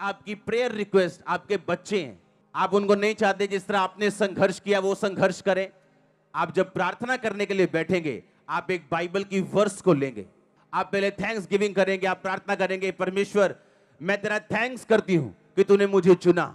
आपकी prayer request आपके बच्चे हैं, आप उनको नहीं चाहते जिस तरह आपने संघर्ष किया वो संघर्ष करें। आप जब प्रार्थना करने के लिए बैठेंगे, आप एक बाइबल की वर्स को लेंगे, आप पहले थैंक्स गिविंग करेंगे, आप प्रार्थना करेंगे, परमेश्वर मैं तेरा थैंक्स करती हूं कि तूने मुझे चुना,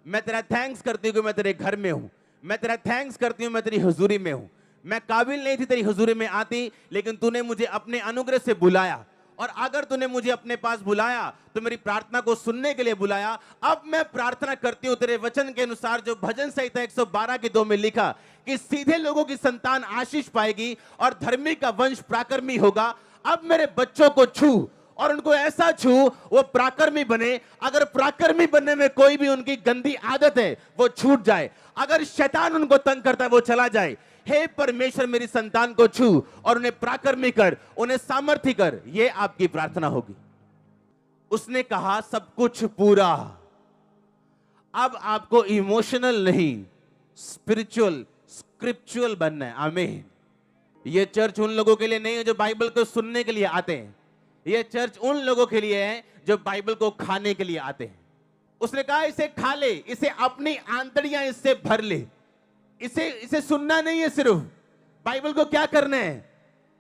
मैं तेरा थैंक्स करती हूं कि मैं तेरे घर में हूं, मैं तेरा थैंक्स करती हूं मैं तेरी हुजूरी में हूं, मैं काबिल नहीं थी तेरी हुजूरी में आती, लेकिन तूने मुझे अपने अनुग्रह से बुलाया, और अगर तूने मुझे अपने पास बुलाया तो मेरी प्रार्थना को सुनने के लिए बुलाया। अब मैं प्रार्थना करती हूं तेरे वचन के अनुसार, जो भजन संहिता 112 के 2 में लिखा कि सीधे लोगों की संतान आशीष पाएगी और धर्मी का वंश प्राकर्मी होगा। अब मेरे बच्चों को छू और उनको ऐसा छू वो प्राकर्मी बने। अगर प्राकर्मी बनने में कोई भी उनकी गंदी आदत है वो छूट जाए, अगर शैतान उनको तंग करता है वो चला जाए। हे परमेश्वर मेरी संतान को छू और उन्हें प्राकर्मी कर, उन्हें सामर्थ्य कर, ये आपकी प्रार्थना होगी। उसने कहा सब कुछ पूरा। अब आपको इमोशनल नहीं, स्पिरिचुअल स्क्रिप्चुअल बनना है। आमीन। ये चर्च उन लोगों के लिए नहीं है जो बाइबल को सुनने के लिए आते हैं, ये चर्च उन लोगों के लिए है जो बाइबल को खाने के लिए आते हैं। उसने कहा इसे खा ले, इसे अपनी आंतड़ियां इससे भर ले। इसे सुनना नहीं है सिर्फ, बाइबल को क्या करना है?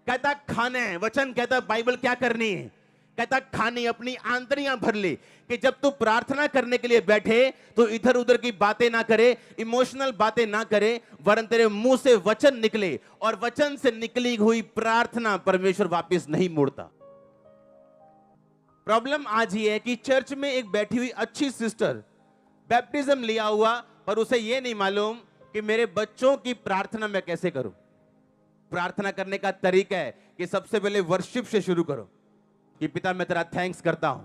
कहता खाना है। वचन कहता बाइबल क्या करनी है? कहता खानी, अपनी आंतड़ियां भर ले। कि जब तू प्रार्थना करने के लिए बैठे तो इधर उधर की बातें ना करे, इमोशनल बातें ना करे, वरन तेरे मुंह से वचन निकले, और वचन से निकली हुई प्रार्थना परमेश्वर वापस नहीं मोड़ता। प्रॉब्लम आज ये है कि चर्च में एक बैठी हुई अच्छी सिस्टर बैप्टिज्म लिया हुआ, पर उसे ये नहीं मालूम कि मेरे बच्चों की प्रार्थना मैं कैसे करूं। प्रार्थना करने का तरीका है कि सबसे पहले वर्शिप से शुरू करो कि पिता मैं तेरा थैंक्स करता हूं,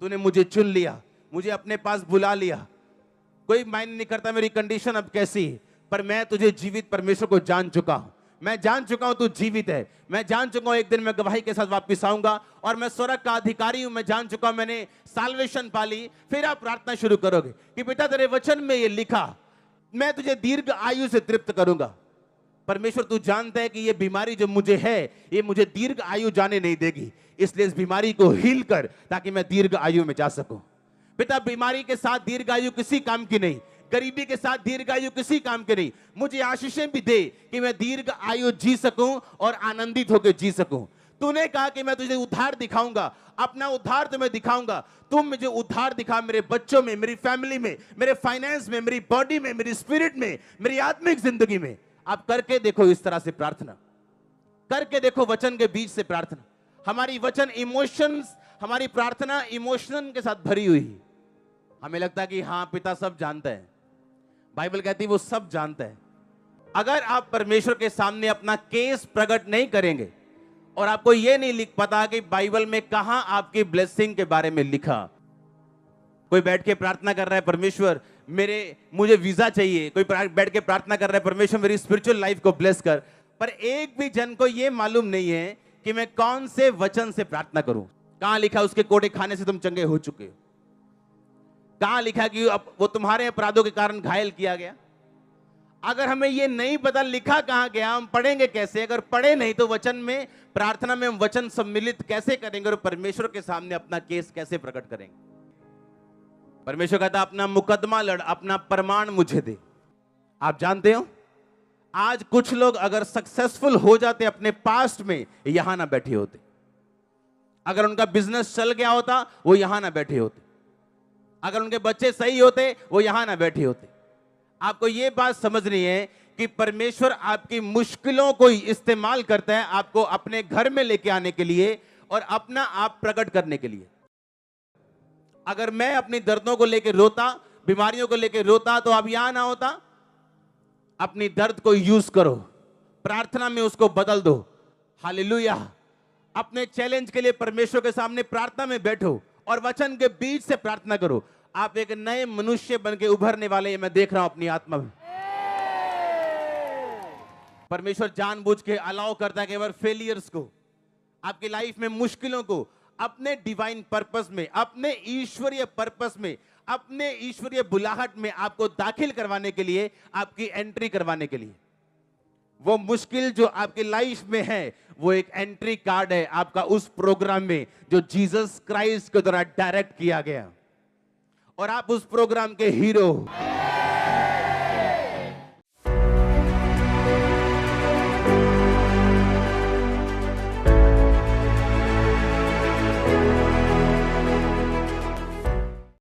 तूने मुझे चुन लिया, मुझे अपने पास बुला लिया। कोई मायने नहीं करता मेरी कंडीशन अब कैसी है, पर मैं तुझे जीवित परमेश्वर को जान चुका हूं। मैं जान चुका हूं तू जीवित है, मैं जान चुका हूं एक दिन मैं गवाही के साथ वापस आऊंगा और मैं स्वर्ग का अधिकारी हूं। मैं जान चुका हूं मैंने साल्वेशन पाली। फिर आप प्रार्थना शुरू करोगे कि पिता तेरे वचन में ये लिखा, मैं तुझे दीर्घ आयु से तृप्त करूंगा। परमेश्वर तू जानता है कि ये बीमारी जो मुझे है ये मुझे दीर्घ आयु जाने नहीं देगी, इसलिए इस बीमारी को हील कर ताकि मैं दीर्घ आयु में जा सकूं। पिता बीमारी के साथ दीर्घ आयु किसी काम की नहीं, गरीबी के साथ दीर्घ आयु किसी काम के नहीं। मुझे आशीषें भी दे कि मैं दीर्घ आयु जी सकूं और आनंदित होकर जी सकूं। तूने कहा कि मैं तुझे उद्धार दिखाऊंगा, अपना उद्धार तुम्हें दिखाऊंगा। तुम मुझे उद्धार दिखा मेरे बच्चों में, मेरी फैमिली में, मेरे फाइनेंस में, मेरी बॉडी में, मेरी स्पिरिट में, मेरी आत्मिक जिंदगी में। आप करके देखो इस तरह से प्रार्थना, करके देखो वचन के बीच से प्रार्थना। हमारी वचन इमोशंस, हमारी प्रार्थना इमोशन के साथ भरी हुई है। हमें लगता है कि हाँ पिता सब जानता है, बाइबल कहती है वो सब जानता है। अगर आप परमेश्वर के सामने अपना केस प्रकट नहीं करेंगे और आपको यह नहीं लिख पता कि बाइबल में कहां आपकी ब्लेसिंग के बारे में लिखा। कोई बैठ के प्रार्थना कर रहा है परमेश्वर मुझे वीजा चाहिए, कोई बैठ के प्रार्थना कर रहा है परमेश्वर मेरी स्पिरिचुअल लाइफ को ब्लेस कर, पर एक भी जन को यह मालूम नहीं है कि मैं कौन से वचन से प्रार्थना करूं। कहां लिखा उसके कोड़े खाने से तुम चंगे हो चुके हो? कहां लिखा कि वो तुम्हारे अपराधों के कारण घायल किया गया? अगर हमें ये नहीं पता लिखा कहां गया, हम पढ़ेंगे कैसे? अगर पढ़े नहीं तो वचन में, प्रार्थना में हम वचन सम्मिलित कैसे करेंगे और परमेश्वर के सामने अपना केस कैसे प्रकट करेंगे? परमेश्वर कहता अपना मुकदमा लड़, अपना प्रमाण मुझे दे। आप जानते हो आज कुछ लोग अगर सक्सेसफुल हो जाते अपने पास्ट में, यहां ना बैठे होते। अगर उनका बिजनेस चल गया होता वो यहां ना बैठे होते। अगर उनके बच्चे सही होते वो यहां ना बैठे होते। आपको यह बात समझनी है कि परमेश्वर आपकी मुश्किलों को इस्तेमाल करता है आपको अपने घर में लेके आने के लिए और अपना आप प्रकट करने के लिए। अगर मैं अपनी दर्दों को लेकर रोता, बीमारियों को लेकर रोता, तो अब यहां ना होता। अपनी दर्द को यूज करो, प्रार्थना में उसको बदल दो। हालेलुया। अपने चैलेंज के लिए परमेश्वर के सामने प्रार्थना में बैठो और वचन के बीच से प्रार्थना करो। आप एक नए मनुष्य बन के उभरने वाले हैं, मैं देख रहा हूं अपनी आत्मा में। परमेश्वर जानबूझ के अलाउ करता है केवल फेलियर्स को, आपकी लाइफ में मुश्किलों को अपने डिवाइन पर्पस में, अपने ईश्वरीय पर्पस में, अपने ईश्वरीय बुलाहट में आपको दाखिल करवाने के लिए, आपकी एंट्री करवाने के लिए। वो मुश्किल जो आपकी लाइफ में है वो एक एंट्री कार्ड है आपका उस प्रोग्राम में जो जीसस क्राइस्ट के द्वारा डायरेक्ट किया गया। और आप उस प्रोग्राम के हीरो हो।